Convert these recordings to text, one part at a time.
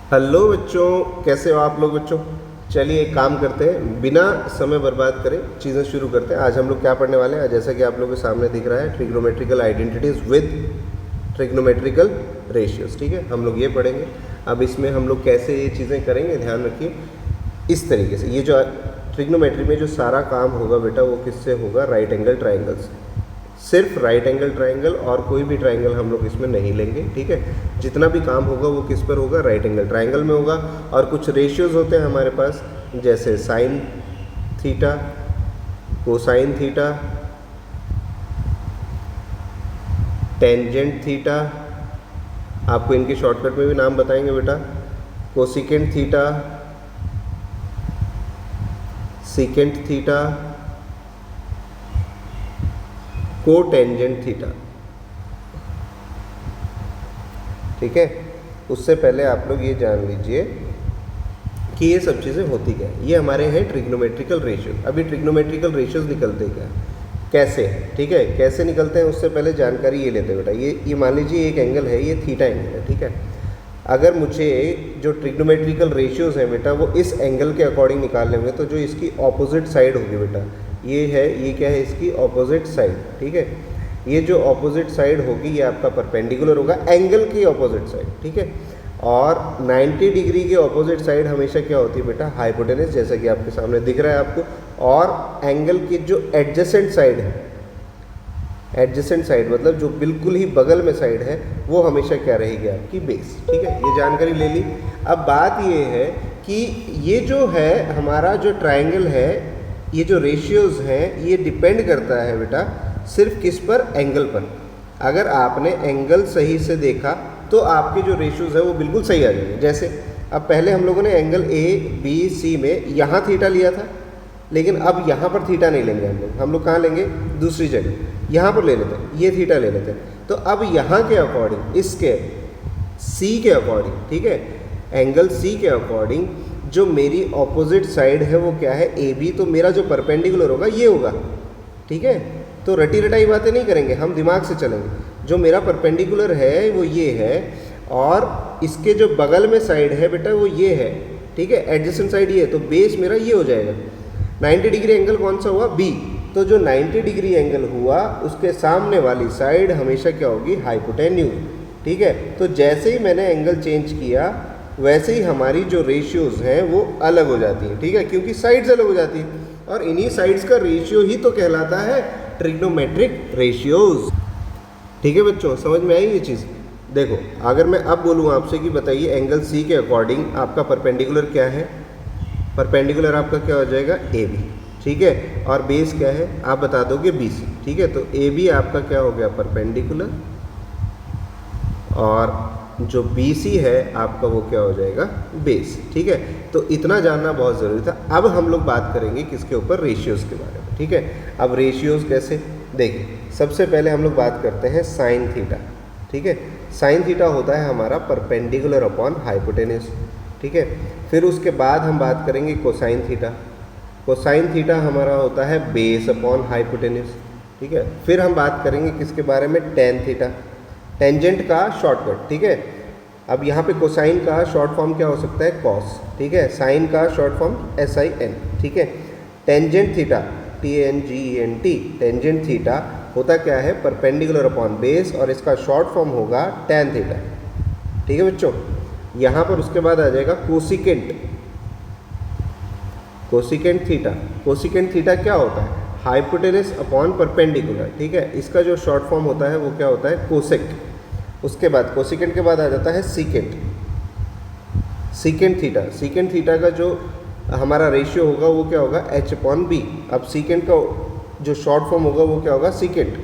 Hello बच्चों, कैसे हो आप लोग बच्चों। चलिए एक काम करते हैं, बिना समय बर्बाद करें चीज़ें शुरू करते हैं। आज हम लोग क्या पढ़ने वाले हैं, जैसा कि आप लोगों के सामने दिख रहा है, trigonometrical identities with trigonometrical ratios. ठीक है, हम लोग ये पढ़ेंगे। अब इसमें हम लोग कैसे ये चीज़ें करेंगे, ध्यान रखिए। इस तरीके से ये जो ट्रिग्नोमेट्री में जो सारा काम होगा बेटा, वो किससे होगा, राइट एंगल ट्राइंगल से। सिर्फ राइट एंगल ट्राइंगल और कोई भी ट्राइंगल हम लोग इसमें नहीं लेंगे। ठीक है, जितना भी काम होगा वो किस पर होगा, राइट एंगल ट्राइंगल में होगा। और कुछ रेशियोज होते हैं हमारे पास, जैसे sine theta, cosine theta, tangent theta, आपको इनके शॉर्टकट में भी नाम बताएंगे बेटा, cosecant theta, secant theta, cotangent theta. ठीक है, उससे पहले आप लोग ये जान लीजिए कि ये सब चीज़ें होती क्या है। ये हमारे हैं ट्रिग्नोमेट्रिकल रेशियो। अभी ट्रिग्नोमेट्रिकल रेशियोज निकलते क्या, कैसे, ठीक है, कैसे निकलते हैं उससे पहले जानकारी ये लेते हैं बेटा। ये मान लीजिए एक एंगल है, ये थीटा एंगल है। ठीक है, अगर मुझे जो ट्रिग्नोमेट्रिकल रेशियोज हैं बेटा वो इस एंगल के अकॉर्डिंग निकालने होंगे, तो जो इसकी ऑपोजिट साइड होगी बेटा, ये है, ये क्या है, इसकी ऑपोजिट साइड। ठीक है, ये जो ऑपोजिट साइड होगी ये आपका परपेंडिकुलर होगा एंगल की ऑपोजिट साइड। ठीक है, और 90 डिग्री के ऑपोजिट साइड हमेशा क्या होती है बेटा, हाइपोटेनस, जैसा कि आपके सामने दिख रहा है आपको। और एंगल की जो एडजेसेंट साइड है, एडजेसेंट साइड मतलब जो बिल्कुल ही बगल में साइड है, वो हमेशा क्या रहेगी, आपकी बेस। ठीक है, ये जानकारी ले ली। अब बात ये है कि ये जो है हमारा जो ट्राइंगल है, ये जो रेशियोज हैं, ये डिपेंड करता है बेटा सिर्फ किस पर, एंगल पर। अगर आपने एंगल सही से देखा तो आपके जो रेशियोज है वो बिल्कुल सही आ जाएंगे। जैसे अब पहले हम लोगों ने एंगल ए बी सी में यहाँ थीटा लिया था, लेकिन अब यहाँ पर थीटा नहीं लेंगे हम लोग कहाँ लेंगे, दूसरी जगह, यहाँ पर ले लेते हैं, ये थीटा ले लेते हैं। तो अब यहाँ के अकॉर्डिंग, इसके सी के अकॉर्डिंग, ठीक है, एंगल सी के अकॉर्डिंग जो मेरी ऑपोजिट साइड है वो क्या है, ए बी, तो मेरा जो परपेंडिकुलर होगा ये होगा। ठीक है, तो रटी रटाई बातें नहीं करेंगे, हम दिमाग से चलेंगे। जो मेरा परपेंडिकुलर है वो ये है, और इसके जो बगल में साइड है बेटा वो ये है। ठीक है, एडजेसेंट साइड ये है, तो बेस मेरा ये हो जाएगा। 90 डिग्री एंगल कौन सा हुआ, बी, तो जो 90 डिग्री एंगल हुआ उसके सामने वाली साइड हमेशा क्या होगी, हाइपोटेन्यूज। ठीक है, तो जैसे ही मैंने एंगल चेंज किया वैसे ही हमारी जो रेशियोज हैं वो अलग हो जाती हैं। ठीक है, क्योंकि साइड्स अलग हो जाती हैं, और इन्हीं साइड्स का रेशियो ही तो कहलाता है ट्रिग्नोमेट्रिक रेशियोज। ठीक है बच्चों, समझ में आई ये चीज़। देखो, अगर मैं अब बोलूँ आपसे कि बताइए एंगल सी के अकॉर्डिंग आपका परपेंडिकुलर क्या है, परपेंडिकुलर आपका क्या हो जाएगा, ए बी। ठीक है, और बेस क्या है, आप बता दोगे बी सी। ठीक है, तो ए बी आपका क्या हो गया, परपेंडिकुलर, और जो बी सी है आपका वो क्या हो जाएगा, बेस। ठीक है, तो इतना जानना बहुत ज़रूरी था। अब हम लोग बात करेंगे किसके ऊपर, रेशियोज़ के बारे में। ठीक है, अब रेशियोज़ कैसे, देखिए सबसे पहले हम लोग बात करते हैं साइन थीटा। ठीक है, साइन थीटा होता है हमारा परपेंडिकुलर अपॉन हाइपोटेनस। ठीक है, फिर उसके बाद हम बात करेंगे कोसाइन थीटा। कोसाइन थीटा हमारा होता है बेस अपॉन हाइपोटेनस। ठीक है, फिर हम बात करेंगे किसके बारे में, टेन थीटा, टेंजेंट का शॉर्टकट। ठीक है, अब यहाँ पे कोसाइन का शॉर्ट फॉर्म क्या हो सकता है, कॉस। ठीक है, साइन का शॉर्ट फॉर्म SIN। ठीक है, tangent theta TANGENT, tangent theta होता क्या है, परपेंडिकुलर अपॉन बेस, और इसका शॉर्ट फॉर्म होगा टैन थीटा। ठीक है बच्चों, यहाँ पर उसके बाद आ जाएगा cosecant, cosecant theta. Cosecant theta क्या होता है, हाइपोटेनस अपॉन परपेंडिकुलर। ठीक है, इसका जो शॉर्ट फॉर्म होता है वो क्या होता है, कोसेक। उसके बाद कोसिकेंट के बाद आ जाता है secant, secant theta. Secant theta का जो हमारा रेशियो होगा वो क्या होगा, H/B। अब सीकेंट का जो शॉर्ट फॉर्म होगा वो क्या होगा, सीकेंट।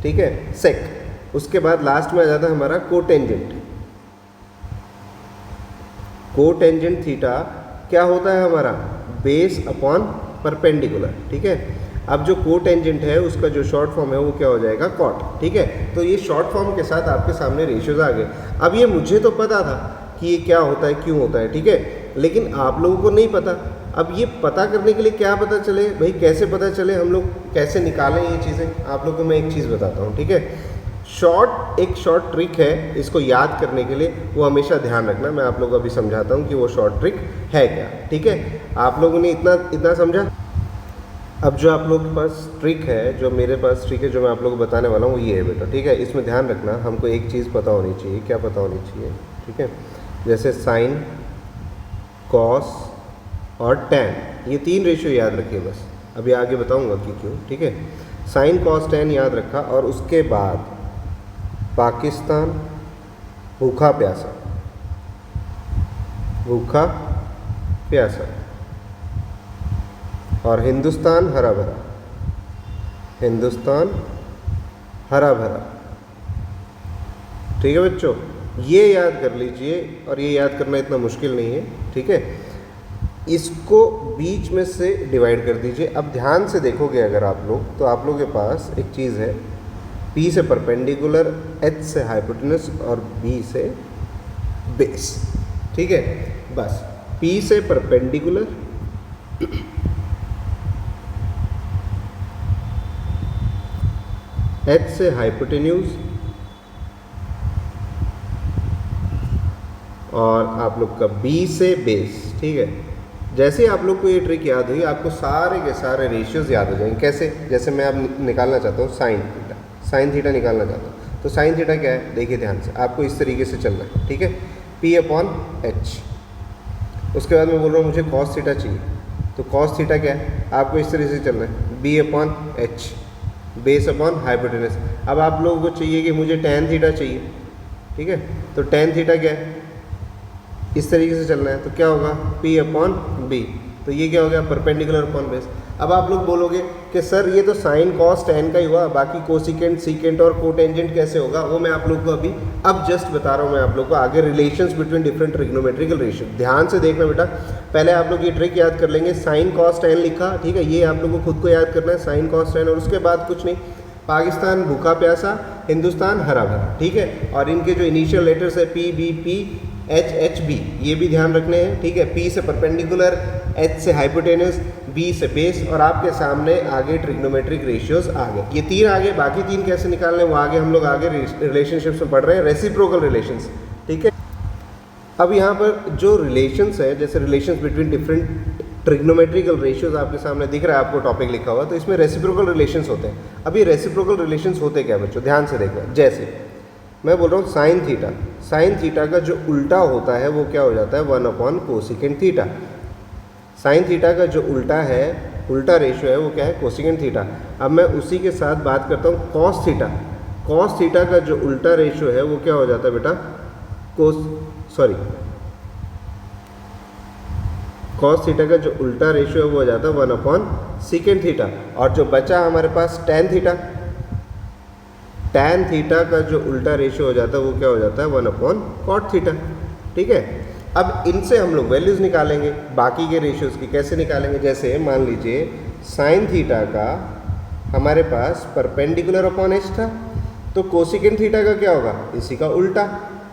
ठीक है, सेक। उसके बाद लास्ट में आ जाता है हमारा कोटेंजेंट। कोटेंजेंट थीटा क्या होता है हमारा, बेस अपॉन परपेंडिकुलर। ठीक है, अब जो कोटेंजेंट है उसका जो शॉर्ट फॉर्म है वो क्या हो जाएगा, कॉट। ठीक है, तो ये शॉर्ट फॉर्म के साथ आपके सामने रेशियोज आ गए। अब ये मुझे तो पता था कि ये क्या होता है, क्यों होता है। ठीक है, लेकिन आप लोगों को नहीं पता। अब ये पता करने के लिए क्या पता चले भाई, कैसे पता चले, हम लोग कैसे निकालें ये चीज़ें, आप लोग को मैं एक चीज़ बताता हूँ। ठीक है, एक शॉर्ट ट्रिक है इसको याद करने के लिए, वो हमेशा ध्यान रखना। मैं आप लोगों को अभी समझाता हूँ कि वो शॉर्ट ट्रिक है क्या। ठीक है, आप लोगों ने इतना समझा। अब जो आप लोगों के पास ट्रिक है, जो मेरे पास ट्रिक है, जो मैं आप लोगों को बताने वाला हूँ वो ये है बेटा। ठीक है, इसमें ध्यान रखना, हमको एक चीज़ पता होनी चाहिए। क्या पता होनी चाहिए? ठीक है, जैसे साइन, कॉस और टैन, ये 3 रेशियो याद रखिए बस। अभी आगे बताऊंगा कि क्यों। ठीक है, साइन कॉस टैन याद रखा, और उसके बाद पाकिस्तान भूखा प्यासा, भूखा प्यासा, और हिंदुस्तान हरा भरा, हिंदुस्तान हरा भरा। ठीक है बच्चों, ये याद कर लीजिए, और ये याद करना इतना मुश्किल नहीं है। ठीक है, इसको बीच में से डिवाइड कर दीजिए। अब ध्यान से देखोगे अगर आप लोग, तो आप लोगों के पास एक चीज़ है, P से परपेंडिकुलर, H से हाइपोटेनस और B से बेस। ठीक है, बस P से परपेंडिकुलर, H से हाइपोटेन्यूज, और आप लोग का B से बेस। ठीक है, जैसे आप लोग को ये ट्रिक याद हुई, आपको सारे के सारे रेशियोज याद हो जाएंगे। कैसे? जैसे मैं अब निकालना चाहता हूँ साइन थीटा, साइन थीटा निकालना चाहता हूँ, तो साइन थीटा क्या है? देखिए ध्यान से, आपको इस तरीके से चलना है। ठीक है, P/H। उसके बाद मैं बोल रहा हूँ मुझे कॉस थीटा चाहिए, तो कॉस थीटा क्या है? आपको इस तरीके से चलना है, B/H, बेस अपॉन हाइपोटेनस। अब आप लोगों को चाहिए कि मुझे टैन थीटा चाहिए। ठीक है, तो टैन थीटा क्या है? इस तरीके से चलना है, तो क्या होगा? P/B। तो ये क्या हो गया? Perpendicular upon base. अब आप लोग बोलोगे कि सर ये तो साइन कॉस टैन का ही हुआ, बाकी कोसिकेंट, सीकेंट और कोटेंजेंट कैसे होगा? वो मैं आप लोग को अब जस्ट बता रहा हूँ। मैं आप लोग को आगे relations between different trigonometrical ratio. ध्यान से देखना बेटा, पहले आप लोग ये ट्रिक याद कर लेंगे। साइन कॉस टैन लिखा, ठीक है, ये आप लोग को खुद को याद करना है, साइन कॉस टैन, और उसके बाद कुछ नहीं, पाकिस्तान भूखा प्यासा, हिंदुस्तान हरा भरा। ठीक है, और इनके जो इनिशियल लेटर्स है PBP, HHB, ये भी ध्यान रखने हैं। ठीक है, P से परपेंडिकुलर, H से हाइपोटेनस, B से बेस, और आपके सामने आगे ट्रिग्नोमेट्रिक रेशियोज आ गए। ये 3 आगे, बाकी 3 कैसे निकालने वो आगे हम लोग आगे रिलेशनशिप्स में पढ़ रहे हैं, रेसिप्रोकल रिलेशंस। ठीक है, अब यहाँ पर जो रिलेशंस है, जैसे relations between different trigonometrical ratios आपके सामने दिख रहा है, आपको टॉपिक लिखा हुआ, तो इसमें रेसिप्रोकल रिलेशंस होते हैं। अब ये रेसिप्रोकल रिलेशंस होते क्या बच्चों? ध्यान से देखना। जैसे मैं बोल रहा हूँ साइन थीटा, साइन थीटा का जो उल्टा होता है वो क्या हो जाता है? 1 कोसिकेंट थीटा। साइन थीटा का जो उल्टा है, उल्टा रेशियो है, वो क्या है? Cosecant theta. अब मैं उसी के साथ बात करता हूँ कॉस थीटा। कॉस थीटा का जो उल्टा रेशियो है वो क्या हो जाता है बेटा? कॉस थीटा का जो उल्टा रेशियो है वो हो जाता है 1 सीकेंट थीटा। और जो बचा हमारे पास टैन थीटा, टैन थीटा का जो उल्टा रेशियो हो जाता है वो क्या हो जाता है? 1 कॉट थीटा। ठीक है, अब इनसे हम लोग वैल्यूज़ निकालेंगे बाकी के रेशियोज़ की। कैसे निकालेंगे? जैसे मान लीजिए साइन थीटा का हमारे पास परपेंडिकुलर अपॉन H था, तो कोसिकेंट थीटा का क्या होगा? इसी का उल्टा।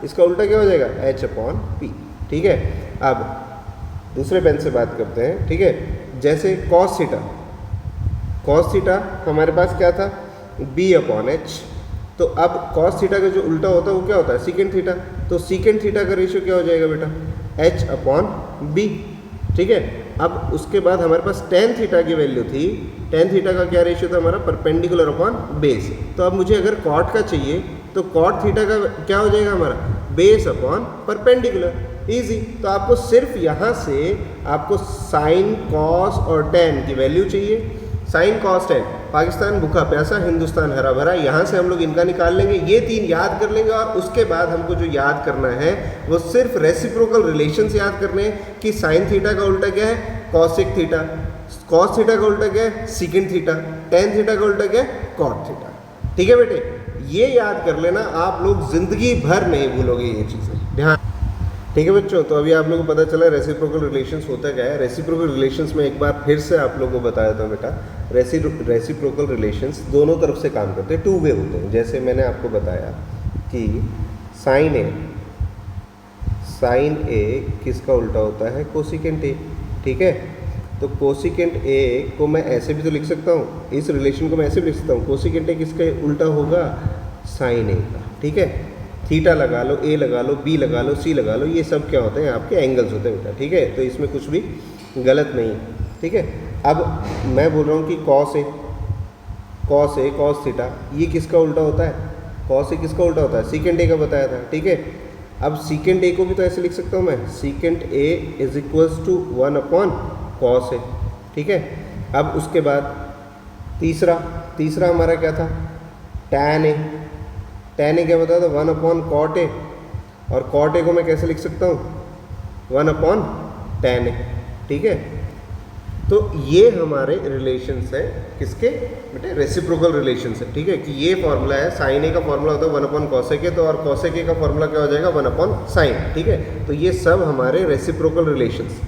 इसका उल्टा क्या हो जाएगा? H/P। ठीक है, अब दूसरे पेन से बात करते हैं। ठीक है, जैसे कॉस थीटा, कॉस थीटा हमारे पास क्या था? B/H। तो अब कॉस थीटा का जो उल्टा होता है वो क्या होता है? Secant theta. तो सीकेंट थीटा का रेशियो क्या हो जाएगा बेटा? H/B। ठीक है, अब उसके बाद हमारे पास टेन थीटा की वैल्यू थी। टेन थीटा का क्या रेशियो था हमारा? Perpendicular upon base. तो अब मुझे अगर कॉट का चाहिए तो कॉट थीटा का क्या हो जाएगा हमारा? Base upon perpendicular. ईजी। तो आपको सिर्फ यहाँ से आपको साइन, कॉस और टेन की वैल्यू चाहिए। साइन, कॉस, टेन, पाकिस्तान भूखा प्यासा, हिंदुस्तान हरा भरा, यहाँ से हम लोग इनका निकाल लेंगे। ये 3 याद कर लेंगे, और उसके बाद हमको जो याद करना है वो सिर्फ रेसिप्रोकल रिलेशंस याद करने हैं कि साइन थीटा का उल्टा क्या है? Cosec theta. कॉस थीटा का उल्टा क्या है? Secant theta. टेन थीटा का उल्टा क्या है? Cot theta. ठीक है बेटे, ये याद कर लेना, आप लोग जिंदगी भर नहीं भूलोगे ये चीज़ें। ध्यान। ठीक है बच्चों, तो अभी आप लोगों को पता चला रेसिप्रोकल रिलेशंस होता क्या है। रेसिप्रोकल रिलेशंस में एक बार फिर से आप लोगों को बताया था बेटा, रेसिप्रोकल रिलेशंस दोनों तरफ से काम करते हैं, 2 वे होते हैं। जैसे मैंने आपको बताया कि साइन ए किसका उल्टा होता है? Cosecant A. ठीक है, तो कोसिकेंट ए को मैं ऐसे भी तो लिख सकता हूँ, इस रिलेशन को मैं ऐसे भी लिख सकता हूँ, कोसिकेंट ए किसका उल्टा होगा? साइन ए का, ठीक है। थीटा लगा लो, ए लगा लो, बी लगा लो, सी लगा लो, ये सब क्या होते हैं आपके एंगल्स होते हैं बेटा, ठीक है। तो इसमें कुछ भी गलत नहीं है, ठीक है। अब मैं बोल रहा हूँ कि कॉस ए कॉस थीटा, ये किसका उल्टा होता है? कॉस ए किसका उल्टा होता है? सीकेंट ए का बताया था, ठीक है। अब सीकेंट ए को भी तो ऐसे लिख सकता हूँ मैं, secant A is equals to 1 upon cos A, ठीक है। अब उसके बाद तीसरा हमारा क्या था? टैन ए क्या बताया था? 1 अपॉन कॉट ए, और कॉट ए को मैं कैसे लिख सकता हूँ? 1 अपॉन टैन ए, ठीक है। तो ये हमारे रिलेशंस है, किसके बेटे? रेसिप्रोकल रिलेशंस है, ठीक है। कि ये फॉर्मूला है, साइन ए का फॉर्मूला होता है 1 अपॉन कॉसेक ए, तो और कॉसेक ए का फॉर्मूला क्या हो जाएगा? 1 अपॉन साइन, ठीक है। तो ये सब हमारे रेसिप्रोकल रिलेशंस,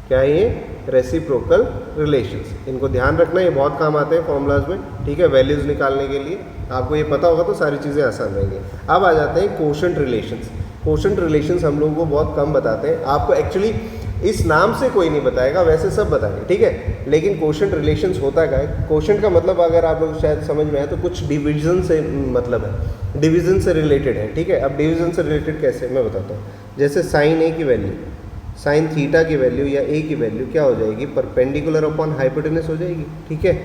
क्या है ये? Reciprocal relations. इनको ध्यान रखना, ये बहुत काम आते हैं फॉर्मूलाज में, ठीक है, वैल्यूज़ निकालने के लिए। आपको ये पता होगा तो सारी चीज़ें आसान रहेंगी। अब आ जाते हैं कोशेंट रिलेशंस। कोशेंट रिलेशंस हम लोगों को बहुत कम बताते हैं, आपको एक्चुअली इस नाम से कोई नहीं बताएगा, वैसे सब बताएंगे, ठीक है। लेकिन कोशेंट रिलेशंस होता क्या है? कोशेंट का मतलब अगर आप लोग शायद समझ में आए तो कुछ डिवीजन से मतलब है, डिवीजन से रिलेटेड है, ठीक है। अब डिवीजन से रिलेटेड कैसे, मैं बताता हूँ। जैसे साइन ए की वैल्यू, साइन थीटा की वैल्यू या ए की वैल्यू क्या हो जाएगी? परपेंडिकुलर अपॉन हाइपोटेनस हो जाएगी, ठीक है।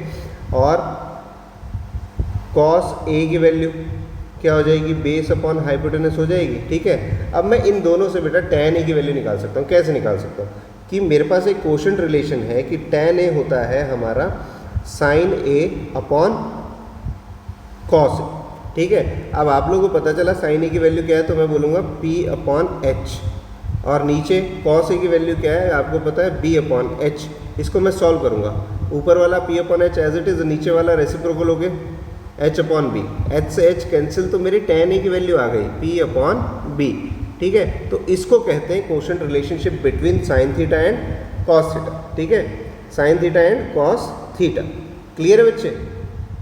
और कॉस ए की वैल्यू क्या हो जाएगी? बेस अपॉन हाइपोटेनस हो जाएगी, ठीक है। अब मैं इन दोनों से बेटा टैन ए की वैल्यू निकाल सकता हूँ। कैसे निकाल सकता हूँ? कि मेरे पास एक कोशेंट रिलेशन है कि टैन ए होता है हमारा sign A upon cos A, ठीक है। अब आप लोगों को पता चला साइन ए की वैल्यू क्या है, तो मैं बोलूँगा पी अपॉन एच, और नीचे कॉस ए की वैल्यू क्या है आपको पता है? B upon H. इसको मैं सॉल्व करूँगा, ऊपर वाला P upon H as it is, नीचे वाला रेसिप्रोकल हो गया एच अपॉन बी, एच से एच कैंसिल, तो मेरी टैन ए की वैल्यू आ गई पी अपॉन बी, ठीक है। तो इसको कहते हैं quotient relationship between sine theta and cos theta, ठीक है। Sine theta and cos theta, clear है बच्चे?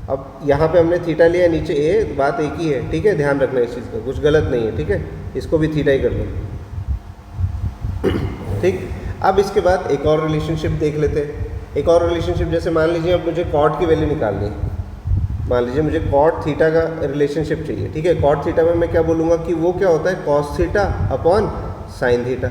अब यहाँ पे हमने थीटा लिया, नीचे ए, बात एक ही है, ठीक है। ध्यान रखना इस चीज़ का, कुछ गलत नहीं है, ठीक है। इसको भी थीटा ही कर लो, ठीक। अब इसके बाद एक और रिलेशनशिप देख लेते हैं। एक और रिलेशनशिप, जैसे मान लीजिए अब मुझे कॉट की वैल्यू निकालनी है, मान लीजिए मुझे कॉट थीटा का रिलेशनशिप चाहिए, ठीक है। कॉट थीटा में मैं क्या बोलूँगा कि वो क्या होता है? Cos theta upon sine theta.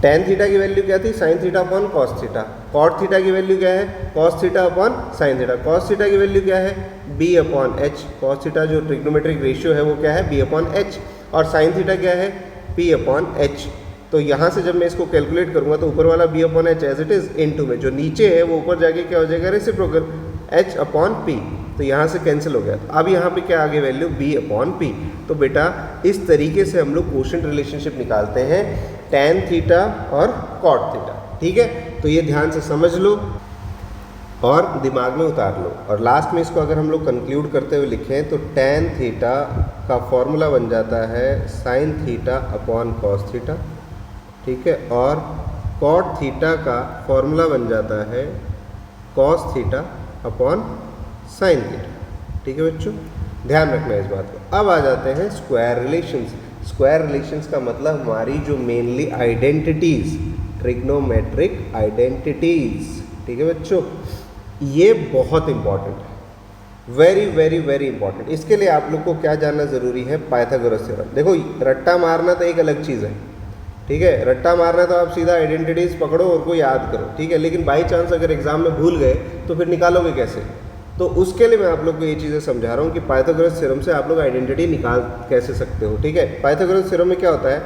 Tan theta की वैल्यू क्या थी? Sine theta upon cos theta. Cot theta की वैल्यू क्या है? Cos theta upon sine theta. Cos theta की वैल्यू क्या है? B upon H. Cos theta जो ट्रिग्नोमेट्रिक रेशियो है वो क्या है? B upon H. और साइन थीटा क्या है? P upon H. तो यहाँ से जब मैं इसको कैलकुलेट करूँगा तो ऊपर वाला B upon H as it is into में जो नीचे है वो ऊपर जाके क्या हो जाएगा? Reciprocal H upon P. तो यहाँ से कैंसिल हो गया। अब यहाँ पे क्या आ गई वैल्यू? B upon P. तो बेटा इस तरीके से हम लोग कोशेंट रिलेशनशिप निकालते हैं टैन थीटा और कॉट थीटा, ठीक है। तो ये ध्यान से समझ लो और दिमाग में उतार लो। और लास्ट में इसको अगर हम लोग कंक्लूड करते हुए लिखें तो टैन थीटा का फॉर्मूला बन जाता है sine theta upon cos theta, ठीक है। और कॉट थीटा का फॉर्मूला बन जाता है cos theta upon sine theta, ठीक है बच्चों, ध्यान रखना है इस बात को। अब आ जाते हैं स्क्वायर रिलेशंस। स्क्वायर रिलेशंस का मतलब हमारी जो मेनली आइडेंटिटीज़, ट्रिग्नोमेट्रिक आइडेंटिटीज़, ठीक है बच्चों, ये बहुत इंपॉर्टेंट है, वेरी वेरी वेरी इंपॉर्टेंट। इसके लिए आप लोग को क्या जानना ज़रूरी है? Pythagoras theorem. देखो रट्टा मारना तो एक अलग चीज़ है, ठीक है। रट्टा मारना तो आप सीधा आइडेंटिटीज़ पकड़ो और को याद करो, ठीक है। लेकिन बाई चांस अगर एग्जाम में भूल गए तो फिर निकालोगे कैसे? तो उसके लिए मैं आप लोग को ये चीज़ें समझा रहा हूँ कि पाइथागोरस थ्योरम से आप लोग आइडेंटिटी निकाल कैसे सकते हो, ठीक है। पाइथागोरस थ्योरम में क्या होता है?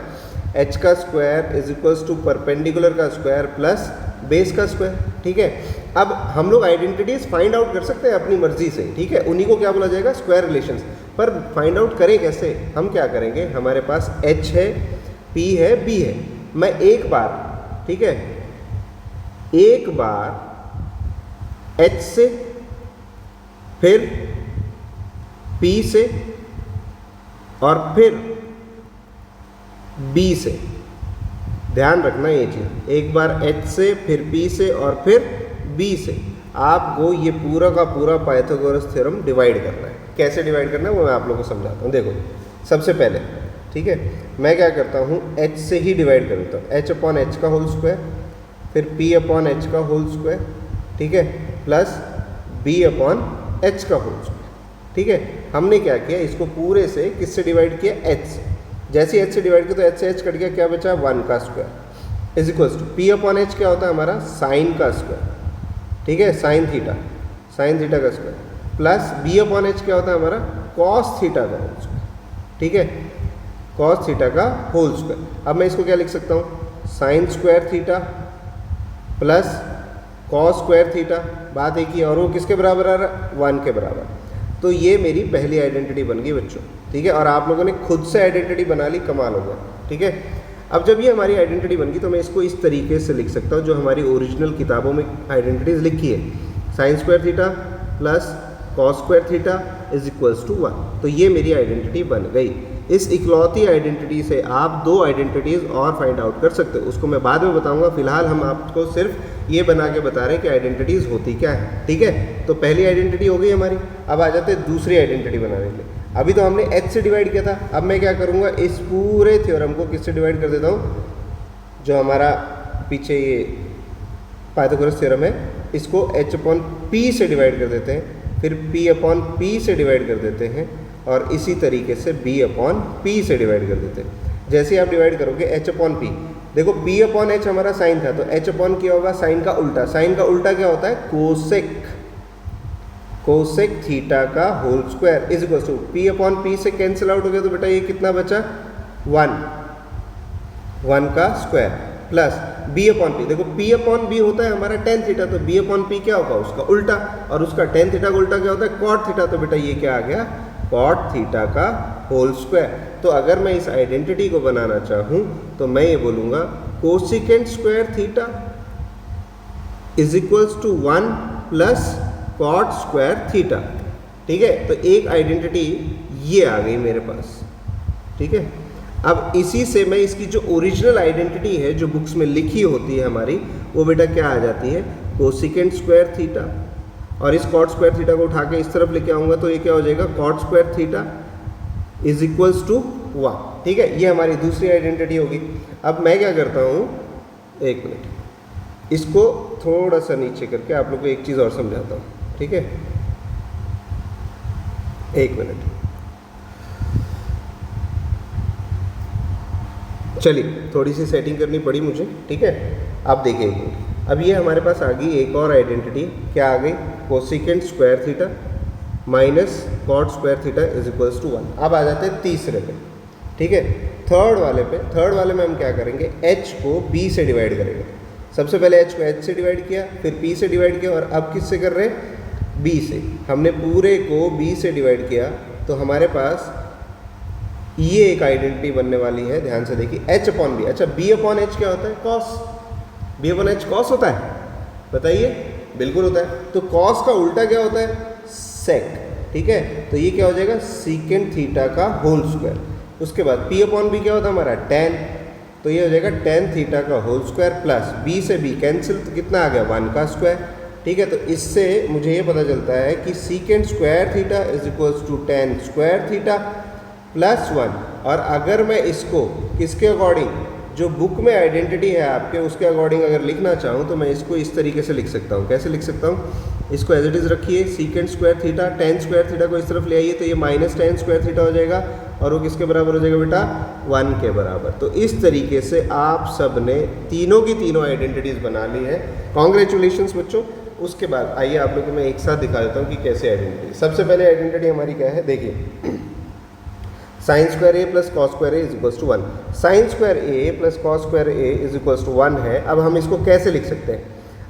एच का square is equals to perpendicular का स्क्वायर प्लस बेस का स्क्वायर, ठीक है। अब हम लोग आइडेंटिटीज फाइंड आउट कर सकते हैं अपनी मर्जी से, ठीक है। उन्हीं को क्या बोला जाएगा? Square relations. पर फाइंड आउट करें कैसे? हम क्या करेंगे, हमारे पास एच है, पी है, बी है। मैं एक बार, ठीक है, एक बार एच से, फिर पी से, और फिर बी से। ध्यान रखना ये चीज़, एक बार एच से, फिर पी से, और फिर बी से आपको ये पूरा का पूरा पाइथागोरस थ्योरम डिवाइड करना है। कैसे डिवाइड करना है वो मैं आप लोगों को समझाता हूँ। देखो सबसे पहले, ठीक है, मैं क्या करता हूँ, एच से ही डिवाइड कर देता हूँ। एच अपॉन एच का होल स्क्वायर, फिर पी अपॉन एच का होल स्क्वायर, ठीक है, प्लस बी अपॉन एच का होल स्क्वायर, ठीक है, हमने क्या किया, इसको पूरे से किससे डिवाइड किया, h से। जैसे ही h से डिवाइड किया तो h से h कट गया, क्या बचा 1 का square is equals to P upon H क्या होता है हमारा साइन का स्क्वायर, ठीक है, साइन थीटा का square, plus B upon H क्या होता है हमारा कॉस थीटा का होल स्क्वायर, ठीक है, कॉस थीटा का होल स्क्वायर। अब मैं इसको क्या लिख सकता हूँ, sine square theta plus cos square theta, बात एक ही, और वो किसके बराबर आ रहा है 1 के बराबर। तो ये मेरी पहली आइडेंटिटी बन गई बच्चों, ठीक है, और आप लोगों ने खुद से आइडेंटिटी बना ली, कमाल हो गया, ठीक है। अब जब ये हमारी आइडेंटिटी बन गई तो मैं इसको इस तरीके से लिख सकता हूँ जो हमारी ओरिजिनल किताबों में आइडेंटिटीज लिखी है, sine square theta plus cos square theta is equals to 1। तो ये मेरी आइडेंटिटी बन गई। इस इकलौती आइडेंटिटी से आप 2 आइडेंटिटीज़ और फाइंड आउट कर सकते हो, उसको मैं बाद में बताऊंगा। फिलहाल हम आपको सिर्फ ये बना के बता रहे हैं कि आइडेंटिटीज़ होती क्या है, ठीक है। तो पहली आइडेंटिटी हो गई हमारी। अब आ जाते हैं दूसरी आइडेंटिटी बनाने के लिए। अभी तो हमने h से डिवाइड किया था, अब मैं क्या करूँगा, इस पूरे थ्योरम को किससे डिवाइड कर देता हूँ, जो हमारा पीछे ये पाइथागोरस थ्योरम है, इसको h अपॉन p से डिवाइड कर देते हैं, फिर p अपॉन p से डिवाइड कर देते हैं, और इसी तरीके से b अपॉन p से डिवाइड कर देते हैं। जैसे आप डिवाइड करोगे h अपॉन p, देखो p अपॉन h हमारा साइन था, तो h अपॉन क्या होगा, साइन का उल्टा। साइन का उल्टा क्या होता है, कोसेक थीटा का whole square is equal to p upon p से कैंसिल आउट हो गया, तो बेटा ये कितना बचा 1 का square, plus b upon p। देखो p अपॉन b होता है हमारा टेन थीटा, तो b अपॉन p क्या होगा, उसका उल्टा, और उसका टेन थीटा का उल्टा क्या होता है, कॉट थीटा। तो बेटा ये क्या आ गया, कॉट थीटा का होल स्क्वायर। तो अगर मैं इस आइडेंटिटी को बनाना चाहूँ तो मैं ये बोलूँगा cosecant square theta is equals to 1 plus cot square theta, ठीक है। तो एक आइडेंटिटी ये आ गई मेरे पास, ठीक है। अब इसी से मैं इसकी जो ओरिजिनल आइडेंटिटी है जो बुक्स में लिखी होती है हमारी, वो बेटा क्या आ जाती है, कोसिकेंट स्क्वायर थीटा, और इस कॉट स्क्वायर थीटा को उठा के इस तरफ लेके आऊँगा तो ये क्या हो जाएगा, cot square theta is equals to 1, ठीक है। ये हमारी दूसरी आइडेंटिटी होगी। अब मैं क्या करता हूँ, एक मिनट, इसको थोड़ा सा नीचे करके आप लोग को एक चीज़ और समझाता हूँ, ठीक है, एक मिनट। चलिए थोड़ी सी सेटिंग करनी पड़ी मुझे, ठीक है। अब देखिए एक मिनट, अब ये हमारे पास आ गई एक और आइडेंटिटी, क्या आ गई, cosecant square theta minus cot square theta is equals to 1। अब आ जाते हैं तीसरे पे, ठीक है। थर्ड वाले में हम क्या करेंगे, h को b से डिवाइड करेंगे। सबसे पहले h को h से डिवाइड किया, फिर p से डिवाइड किया, और अब किससे कर रहे हैं, b से। हमने पूरे को b से डिवाइड किया तो हमारे पास ये एक आइडेंटिटी बनने वाली है, ध्यान से देखिए, h अपॉन b। अच्छा, b अपॉन h क्या होता है, cos. b upon h cos होता है, बताइए, बिल्कुल होता है। तो कॉस का उल्टा क्या होता है, सेक, ठीक है। तो ये क्या हो जाएगा, सीकेंट थीटा का होल स्क्वायर। उसके बाद p अपॉन b क्या होता है हमारा, टेन, तो ये हो जाएगा टेन थीटा का होल स्क्वायर, प्लस b से b कैंसिल, तो कितना आ गया, 1 का स्क्वायर, ठीक है। तो इससे मुझे ये पता चलता है कि secant square theta is equals to tan square theta plus 1। और अगर मैं इसको किसके अकॉर्डिंग, जो बुक में आइडेंटिटी है आपके, उसके अकॉर्डिंग अगर लिखना चाहूँ तो मैं इसको इस तरीके से लिख सकता हूँ। कैसे लिख सकता हूँ, इसको एज इट इज़ रखिए, secant square theta, ten square theta को इस तरफ ले आइए, तो ये माइनस टेन स्क्वायर थीटा हो जाएगा, और वो किसके बराबर हो जाएगा बेटा, 1 के बराबर। तो इस तरीके से आप सब ने तीनों की तीनों आइडेंटिटीज़ बना ली है। कॉन्ग्रेचुलेशंस बच्चों। उसके बाद आइए आप लोगों को मैं एक साथ दिखा देता हूँ कि कैसे आइडेंटिटी। सबसे पहले आइडेंटिटी हमारी क्या है, देखिए, sine square A plus cos square A is equals to 1। Sine square A plus cos square A is equals to 1 है। अब हम इसको कैसे लिख सकते हैं,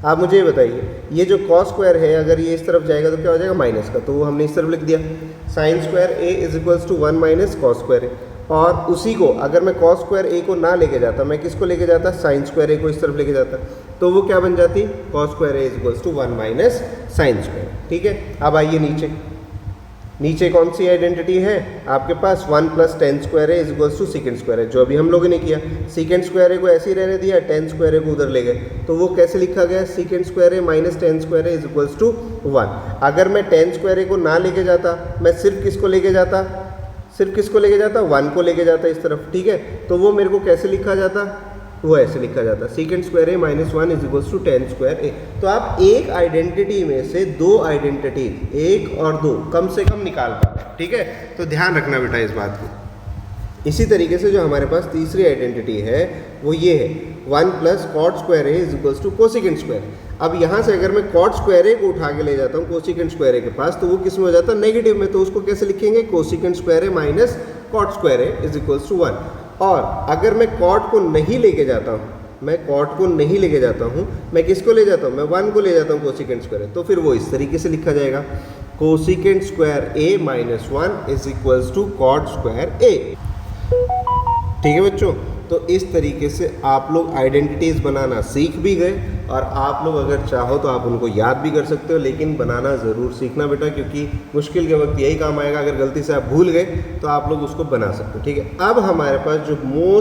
आप मुझे ये बताइए। ये जो कॉस स्क्वायर है, अगर ये इस तरफ जाएगा तो क्या हो जाएगा, माइनस का, तो वो हमने इस तरफ लिख दिया। Sine square A is equals to 1 minus cos square A. और उसी को अगर मैं कॉस स्क्वायर ए को ना लेके जाता, मैं किसको लेके जाता, साइन स्क्वायर ए को इस तरफ लेके जाता, तो वो क्या बन जाती, cos square A is equals to 1 minus sine square, ठीक है। अब आइए नीचे कौन सी आइडेंटिटी है आपके पास, 1 plus tan square A is equals to secant square A, जो अभी हम लोगों ने किया। सीकेंट स्क्वायर ए को ऐसे ही रहने दिया, टेन स्क्वायर ए को उधर ले गए, तो वो कैसे लिखा गया, secant square A minus tan square A is equals to 1। अगर मैं टेन स्क्वायर ए को ना लेके जाता, मैं सिर्फ किसको लेके जाता, 1 को लेके जाता इस तरफ, ठीक है। तो वो मेरे को कैसे लिखा जाता, वो ऐसे लिखा जाता है secant square A minus 1 is equals to 10 square A. तो आप एक आइडेंटिटी में से दो आइडेंटिटी, एक और दो, कम से कम निकाल पा रहे हैं, ठीक है। तो ध्यान रखना बेटा इस बात को। इसी तरीके से जो हमारे पास तीसरी आइडेंटिटी है वो ये है 1 plus cot square A is equals to cosecant square. अब यहाँ से अगर मैं कॉट स्क्वायर ए को उठा के ले जाता हूँ कोसिकेंट स्क्वायर ए के पास, तो वो किस में हो जाता है, नेगेटिव में। तो उसको कैसे लिखेंगे, cosecant square A minus cot square A is equals to 1। और अगर मैं कॉट को नहीं लेके जाता हूँ, मैं कॉट को नहीं लेके जाता हूँ, मैं किसको ले जाता हूँ, मैं 1 को ले जाता हूँ कोसिकेंट स्क्वायर ए, तो फिर वो इस तरीके से लिखा जाएगा cosecant square A minus 1 is equals to cot square A. ठीक है बच्चों, तो इस तरीके से आप लोग आइडेंटिटीज़ बनाना सीख भी गए, और आप लोग अगर चाहो तो आप उनको याद भी कर सकते हो, लेकिन बनाना ज़रूर सीखना बेटा, क्योंकि मुश्किल के वक्त यही काम आएगा। अगर गलती से आप भूल गए तो आप लोग उसको बना सकते हो, ठीक है। अब हमारे पास जो मोस्ट